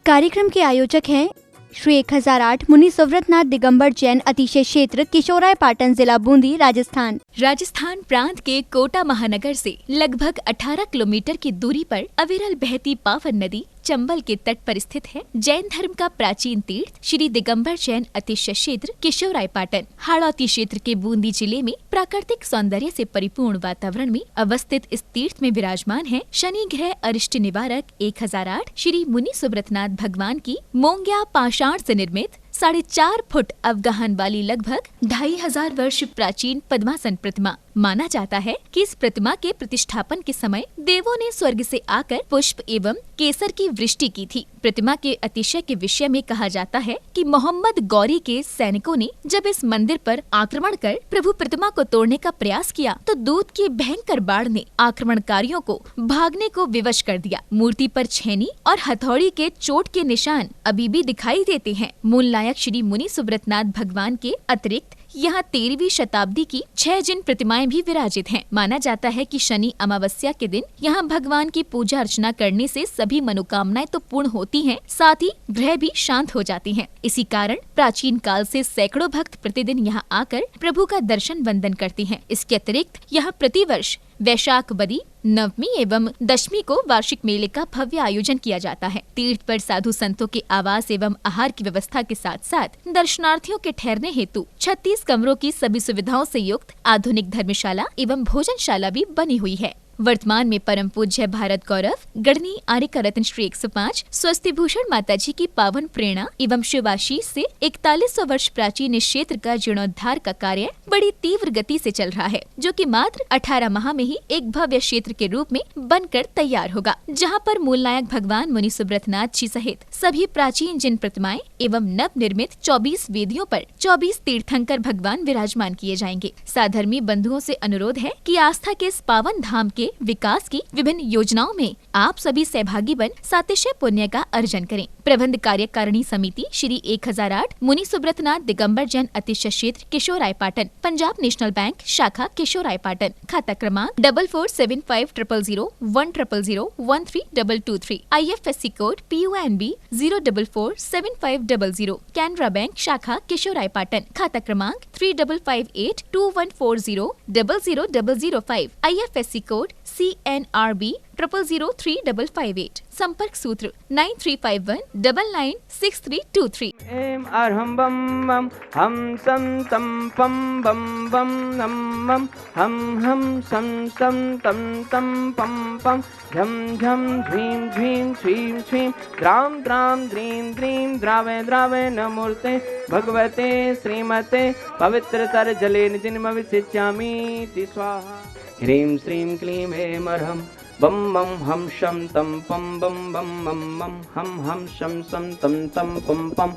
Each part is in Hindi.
कार्यक्रम के आयोजक हैं श्री 1008 मुनि सुव्रतनाथ दिगंबर जैन अतिशय क्षेत्र किशोराय पाटन जिला बूंदी राजस्थान। राजस्थान प्रांत के कोटा महानगर से लगभग 18 किलोमीटर की दूरी पर अविरल बहती पावन नदी चंबल के तट पर स्थित है। जैन धर्म का प्राचीन तीर्थ श्री दिगंबर जैन अतिशय क्षेत्र किशोराय पाटन हाड़ौती क्षेत्र के बूंदी जिले में प्राकृतिक सौंदर्य से परिपूर्ण वातावरण में अवस्थित इस तीर्थ में विराजमान है शनि ग्रह अरिष्ट निवारक 1008 श्री मुनि सुव्रतनाथ भगवान की मोंग्या पाषाण से निर्मित 4.5 फुट अवगाहन वाली लगभग 2500 वर्ष प्राचीन पद्मासन प्रतिमा। माना जाता है कि इस प्रतिमा के प्रतिष्ठापन के समय देवों ने स्वर्ग से आकर पुष्प एवं केसर की वृष्टि की थी। प्रतिमा के अतिशय के विषय में कहा जाता है कि मोहम्मद गौरी के सैनिकों ने जब इस मंदिर पर आक्रमण कर प्रभु प्रतिमा को तोड़ने का प्रयास किया तो दूत की भयंकर बाढ़ ने आक्रमणकारियों को भागने को विवश कर दिया। मूर्ति पर छेनी और हथौड़ी के चोट के निशान अभी भी दिखाई देते हैं। मूल नायक श्री मुनि सुव्रतनाथ भगवान के अतिरिक्त यहाँ 13वीं शताब्दी की 6 जिन प्रतिमाएं भी विराजित हैं। माना जाता है कि शनि अमावस्या के दिन यहाँ भगवान की पूजा अर्चना करने से सभी मनोकामनाएं तो पूर्ण होती हैं, साथ ही ग्रह भी शांत हो जाती हैं। इसी कारण प्राचीन काल से सैकड़ों भक्त प्रतिदिन यहाँ आकर प्रभु का दर्शन वंदन करते हैं। इसके अतिरिक्त यहाँ प्रतिवर्ष वैशाख बदी नवमी एवं दशमी को वार्षिक मेले का भव्य आयोजन किया जाता है। तीर्थ पर साधु संतों के आवास एवं आहार की व्यवस्था के साथ साथ दर्शनार्थियों के ठहरने हेतु 36 कमरों की सभी सुविधाओं से युक्त आधुनिक धर्मशाला एवं भोजनशाला भी बनी हुई है। वर्तमान में परम पूज्य भारत गौरव गढ़नी आर्य का रत्न श्री 105 स्वस्ति भूषण माता जी की पावन प्रेरणा एवं शिवाशीष से 4100 वर्ष प्राचीन इस क्षेत्र का जीर्णोद्धार का कार्य बड़ी तीव्र गति से चल रहा है, जो कि मात्र 18 माह में ही एक भव्य क्षेत्र के रूप में बनकर तैयार होगा, जहां पर मूल नायक भगवान मुनि सुव्रतनाथ जी सहित सभी प्राचीन जिन प्रतिमाएं एवं नव निर्मित 24 वेदियों पर 24 तीर्थंकर भगवान विराजमान किए जाएंगे। साधर्मी बंधुओं से अनुरोध है कि आस्था के इस पावन धाम के विकास की विभिन्न योजनाओं में आप सभी सहभागी बन सातिशय पुण्य का अर्जन करें। प्रबंध कार्यकारिणी समिति श्री 1008 मुनि सुव्रतनाथ दिगंबर जैन अतिशय क्षेत्र किशोराय पाटन, पंजाब नेशनल बैंक शाखा किशोराय पाटन, खाता क्रमांक 4475001000132223, IFSC code PUNB 0447500, Canara bank शाखा किशोराय पाटन, खाता क्रमांक 358214000005, IFSC कोड CNRB 000355, संपर्क सूत्र 9351996323। एम अरहम बम बम हम सम तम पम बम बम नम मम हम सम सम तम तम पम पम झम झम झीम झीम छीम छीम द्राम द्राम द्रीम द्रीम द्रावे द्रावे नमूर्ते भगवते श्रीमते पवित्रतर जले निजिन्मविसिच्यामि स्वाहा। ह्रीं श्रीं क्लीं ऐं अरहं बम बम हम शम तम पम बम बम मम मम हम शम सम तम तम पम पम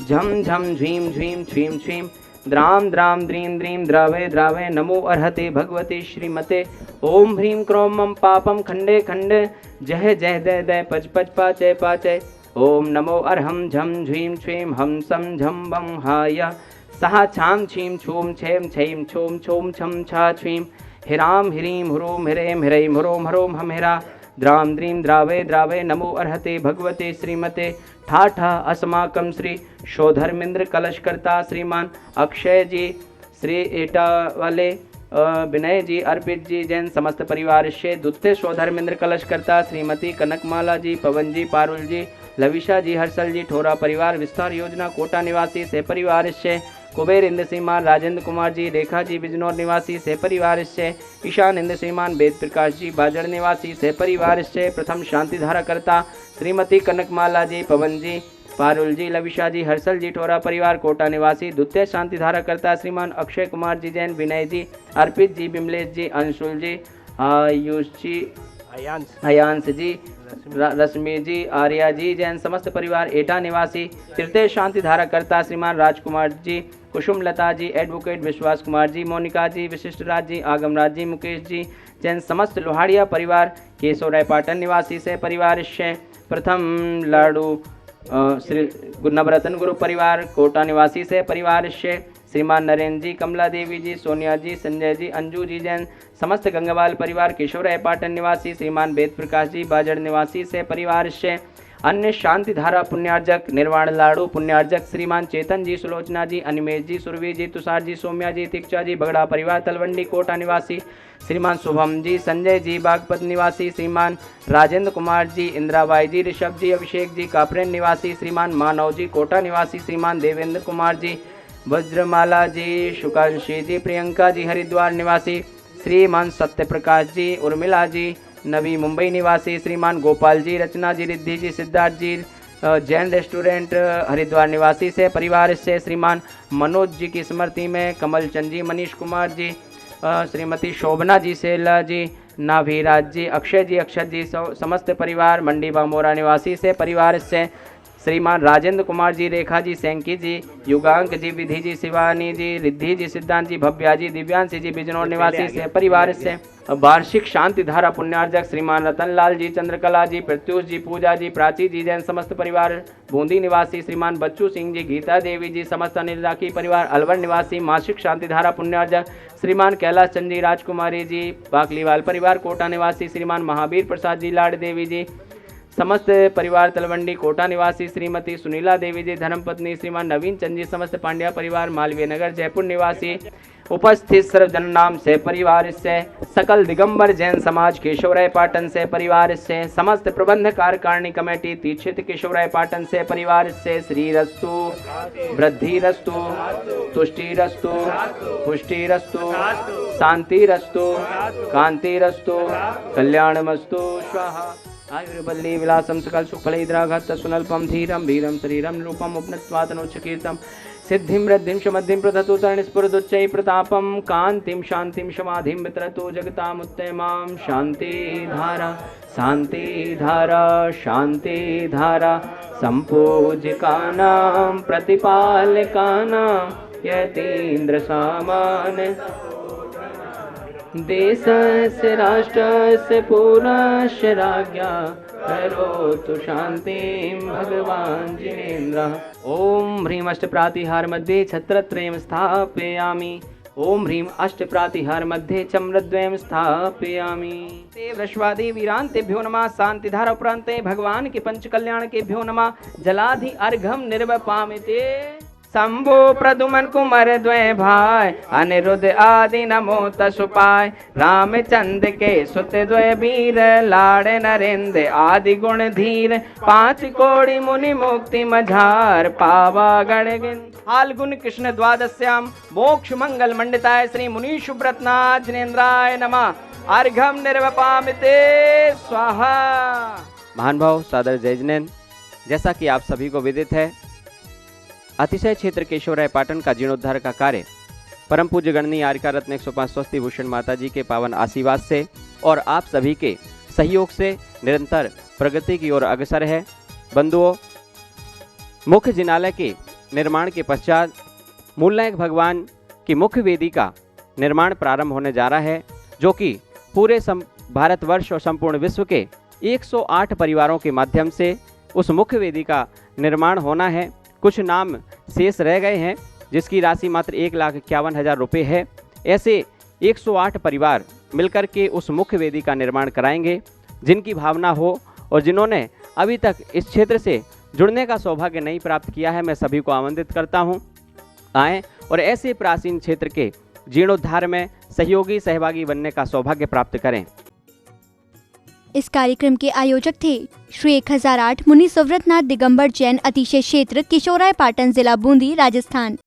झम झम झीम झीम छीम छीम द्राम द्राम द्रीं द्रीं द्रावे द्रावे नमो अर्हते भगवते श्रीमते ओम ह्रीं क्रों मम पापम खंडे खंडे जय जय दय दय पच पच पाचय पाचय ओम नमो अर्हं झम झीम छीम हम सम झम बम हाय सहा छाम छीम छूम छेम छीम छूम छूम छम छा छीम हिराम हिरीम हुरूम हिरेम हिरैम हुरोम हरोम हम हिरा द्राम द्रीं द्रावे द्रावे नमो अर्हते भगवते श्रीमते ठा ठा अस्माकं श्री शोधर्मेंद्र कलशकर्ता श्रीमान अक्षय जी श्री एटा वाले विनय जी अर्पित जी जैन समस्त परिवार से द्वितीय शोधर्मेंद्र कलशकर्ता श्रीमती कनकमाला जी पवन जी पारुल जी लविशा जी हर्षल जी ठोरा परिवार विस्तार योजना कोटा निवासी से परिवार से कुबेर इंद्र श्रीमान राजेंद्र कुमार जी रेखा जी बिजनौर निवासी से परिवार से ईशान इंद्र श्रीमान वेद प्रकाश जी बाजड़ निवासी से परिवार से प्रथम शांति धारा करता श्रीमती कनकमाला जी पवन जी पारुल जी लविशा जी हर्षल जी ठोरा परिवार कोटा निवासी द्वितीय शांति धारा करता श्रीमान अक्षय कुमार जी जैन विनय जी अर्पित जी बिमलेश जी अंशुल जी आयुष जी अयांश जी रश्मि जी आर्या जी जैन समस्त परिवार एटा निवासी तृतीय शांति धारा करता श्रीमान राजकुमार जी कुसुम लता जी एडवोकेट विश्वास कुमार जी मोनिका जी विशिष्ट राज जी आगमराज जी मुकेश जी जैन समस्त लोहाड़िया परिवार केशवराय पाटन निवासी से परिवार से प्रथम लाडू श्री नवरत्न गुरु परिवार कोटा निवासी से परिवार से श्रीमान नरेंद्र जी कमला देवी जी सोनिया जी संजय जी अंजू जी जैन समस्त गंगावाल परिवार किशोराय पाटन निवासी श्रीमान वेद प्रकाश जी बाजड़ निवासी से परिवार से अन्य शांति धारा पुण्यार्जक निर्वाण लाडू पुण्यार्जक श्रीमान चेतन जी, सुलोचना जी, अनिमेश जी, सुरभि जी, तुषार जी, सौम्या जी, तीक्षा जी, बगड़ा परिवार तलवंडी कोटा निवासी श्रीमान शुभम जी, संजय जी, बागपत निवासी श्रीमान राजेंद्र कुमार जी, इंदिराबाई जी, ऋषभ जी, अभिषेक जी, कापरेन निवासी श्रीमान मानव जी, कोटा निवासी श्रीमान देवेंद्र कुमार जी, वज्रमाला जी, शुकांशी जी, प्रियंका जी, हरिद्वार निवासी श्रीमान सत्य प्रकाश जी, उर्मिला जी, नवी मुंबई निवासी श्रीमान गोपाल जी, रचना जी, रिद्धि जी, सिद्धार्थ जी, जैन रेस्टोरेंट हरिद्वार निवासी से परिवार से श्रीमान मनोज जी की स्मृति में कमल चंद जी, मनीष कुमार जी, श्रीमती शोभना जी, सेला जी, नाभीराज जी, अक्षय जी, अक्षत जी, समस्त परिवार मंडी बामोरा निवासी से परिवार से श्रीमान राजेंद्र कुमार जी, रेखा जी, सैंकी जी, युगांक जी, विधि जी, शिवानी जी, रिद्धि जी, सिद्धांत जी, भव्या जी, दिव्यांशी जी, बिजनौर निवासी से परिवार से वार्षिक शांति धारा पुण्यार्जक श्रीमान रतनलाल जी, चंद्रकला जी, प्रत्युष जी, पूजा जी, प्राची जी, जैन समस्त परिवार बूंदी निवासी श्रीमान बच्चू सिंह जी, गीता देवी जी, समस्त अनिल राखी परिवार अलवर निवासी मासिक शांति धारा पुण्यार्जक श्रीमान कैलाश चंद जी, राजकुमारी जी, पाकलीवाल परिवार कोटा निवासी श्रीमान महावीर प्रसाद जी, लाड देवी जी, समस्त परिवार तलवंडी कोटा निवासी श्रीमती सुनीला देवी जी, धर्मपत्नी श्रीमान नवीन चंद जी, समस्त पांड्या परिवार मालवीय नगर जयपुर निवासी उपस्थित सर्वजन नाम से परिवार से सकल दिगंबर जैन समाज केशवराय पाटन से परिवार से समस्त प्रबंध कार्यकारिणी कमेटी तीक्षित केशवराय पाटन से परिवार से श्री रस्तु वृद्धि रस्तु तुष्टि रस्तु पुष्टि रस्तु शांति रस्तु कांति रस्तु कल्याणमस्तु स्वाहा। आयुर्बल्ली विलासम सकल सुखफलैद्राघात सुनल्पम धीरम वीरम शरीरम रूपम उपनत्वातनोच्चकीर्तम सिद्धिं वृद्धिं शमद्धिं प्रदतु तरणस्फुरदुच्चै प्रतापं कान्तिं शान्तिं समाधिं वितरतु जगतामुत्तमां शान्ति धारा सम्पूज्यकानां प्रतिपालकानां यतीन्द्र सामान्य देशस्य राष्ट्रस्य पूर्णस्य राज्ञा करोतु शान्तिं भगवान् जिनेन्द्रः। ओम ह्रीं अष्टप्रातिहार मध्ये छत्रत्रयं स्थापयामि। ओम ह्रीं अष्टप्रातिहार मध्ये चम्रद्वयं स्थापयामि। ते वृषवादि वीरांतेभ्यो नमः। शांतिधारा उपरांते भगवान के पंच कल्याण केभ्यो नमः। जलाधि अर्घम निर्वपामिते शंभु प्रदुमन कुमार द्वय भाई अनिरुद्ध आदि नमो तसुपाय। रामचंद्र के सुत द्वय वीर लाड़ नरेंद्र आदि गुण धीर। पांच कोड़ी मुनि मुक्ति मझार पावा गण फाल्गुन कृष्ण द्वादश्याम मोक्ष मंगल मंडिताय श्री मुनि सुब्रतनाथ जिनेन्द्राय नमः। अर्घम निर्वपामिते स्वाहा। महानुभाव सादर जय जिनेन्द्र, जैसा कि आप सभी को विदित है, अतिशय क्षेत्र केशवराय पाटन का जीर्णोद्धार का कार्य परम पूज्य गणनीय आर्यका रत्न 105 स्वस्ति भूषण माता जी के पावन आशीर्वाद से और आप सभी के सहयोग से निरंतर प्रगति की ओर अग्रसर है। बंधुओं, मुख्य जिनालय के निर्माण के पश्चात मूलनायक भगवान की मुख्य वेदी का निर्माण प्रारंभ होने जा रहा है, जो कि पूरे भारतवर्ष और संपूर्ण विश्व के 108 परिवारों के माध्यम से उस मुख्य वेदी का निर्माण होना है। कुछ नाम शेष रह गए हैं, जिसकी राशि मात्र 1,51,000 रुपये है। ऐसे 108 परिवार मिलकर के उस मुख्य वेदी का निर्माण कराएंगे। जिनकी भावना हो और जिन्होंने अभी तक इस क्षेत्र से जुड़ने का सौभाग्य नहीं प्राप्त किया है, मैं सभी को आमंत्रित करता हूं, आएँ और ऐसे प्राचीन क्षेत्र के जीर्णोद्धार में सहभागी बनने का सौभाग्य प्राप्त करें। इस कार्यक्रम के आयोजक थे श्री 1008 मुनि सुव्रतनाथ दिगंबर जैन अतिशय क्षेत्र किशोराय पाटन जिला बूंदी राजस्थान।